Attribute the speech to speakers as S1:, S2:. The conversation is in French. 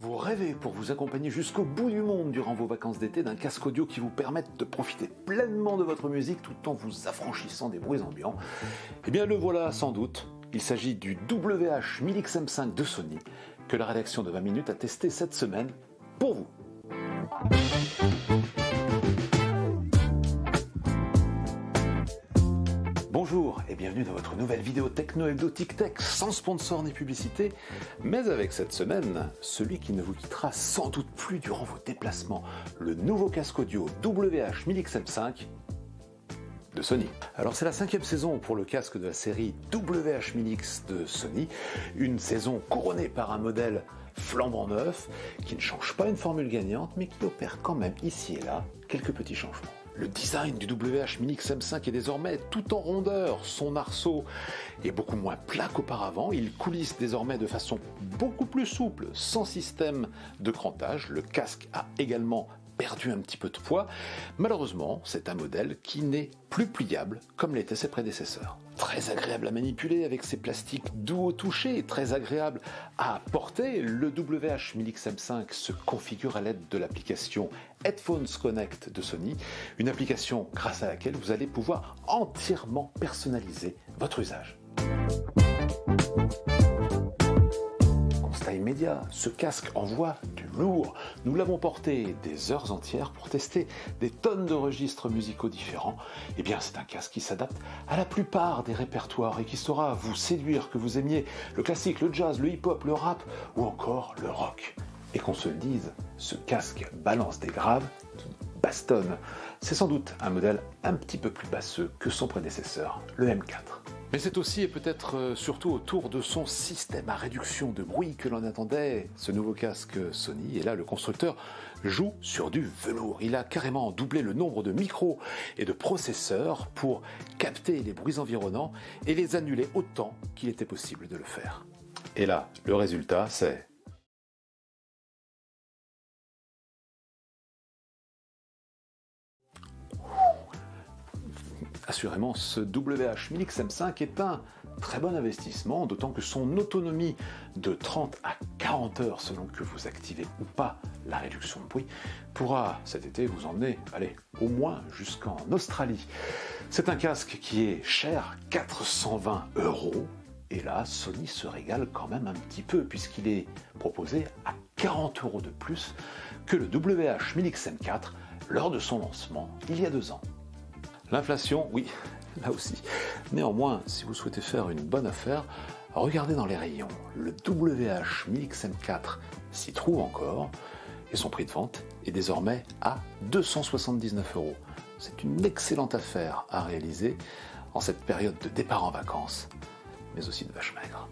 S1: Vous rêvez, pour vous accompagner jusqu'au bout du monde durant vos vacances d'été, d'un casque audio qui vous permette de profiter pleinement de votre musique tout en vous affranchissant des bruits ambiants. Eh bien le voilà sans doute. Il s'agit du WH-1000X M5 de Sony que la rédaction de 20 minutes a testé cette semaine pour vous. Bonjour et bienvenue dans votre nouvelle vidéo Techno Hebdo Tic Tech, sans sponsor ni publicité, mais avec cette semaine, celui qui ne vous quittera sans doute plus durant vos déplacements, le nouveau casque audio WH-1000X M5 de Sony. Alors c'est la 5e saison pour le casque de la série WH-1000X de Sony, une saison couronnée par un modèle flambant neuf, qui ne change pas une formule gagnante, mais qui opère quand même ici et là quelques petits changements. Le design du WH-1000X M5 est désormais tout en rondeur, son arceau est beaucoup moins plat qu'auparavant, il coulisse désormais de façon beaucoup plus souple, sans système de crantage, le casque a également perdu un petit peu de poids. Malheureusement, c'est un modèle qui n'est plus pliable comme l'étaient ses prédécesseurs. Très agréable à manipuler avec ses plastiques doux au toucher, très agréable à porter, le WH-1000X M5 se configure à l'aide de l'application Headphones Connect de Sony, une application grâce à laquelle vous allez pouvoir entièrement personnaliser votre usage. Immédiat, ce casque envoie du lourd. Nous l'avons porté des heures entières pour tester des tonnes de registres musicaux différents. Eh bien, c'est un casque qui s'adapte à la plupart des répertoires et qui saura vous séduire, que vous aimiez le classique, le jazz, le hip-hop, le rap ou encore le rock. Et qu'on se le dise, ce casque balance des graves qui bastonnent. C'est sans doute un modèle un petit peu plus basseux que son prédécesseur, le M4. Mais c'est aussi et peut-être surtout autour de son système à réduction de bruit que l'on attendait ce nouveau casque Sony. Et là, le constructeur joue sur du velours. Il a carrément doublé le nombre de micros et de processeurs pour capter les bruits environnants et les annuler autant qu'il était possible de le faire. Et là, le résultat, c'est... Assurément, ce WH-1000X M5 est un très bon investissement, d'autant que son autonomie de 30 à 40 heures, selon que vous activez ou pas la réduction de bruit, pourra cet été vous emmener, allez, au moins jusqu'en Australie. C'est un casque qui est cher, 420 €, et là, Sony se régale quand même un petit peu, puisqu'il est proposé à 40 € de plus que le WH-1000X M4 lors de son lancement il y a 2 ans. L'inflation, oui, là aussi. Néanmoins, si vous souhaitez faire une bonne affaire, regardez dans les rayons. Le WH-1000X M4 s'y trouve encore et son prix de vente est désormais à 279 €. C'est une excellente affaire à réaliser en cette période de départ en vacances, mais aussi de vache maigre.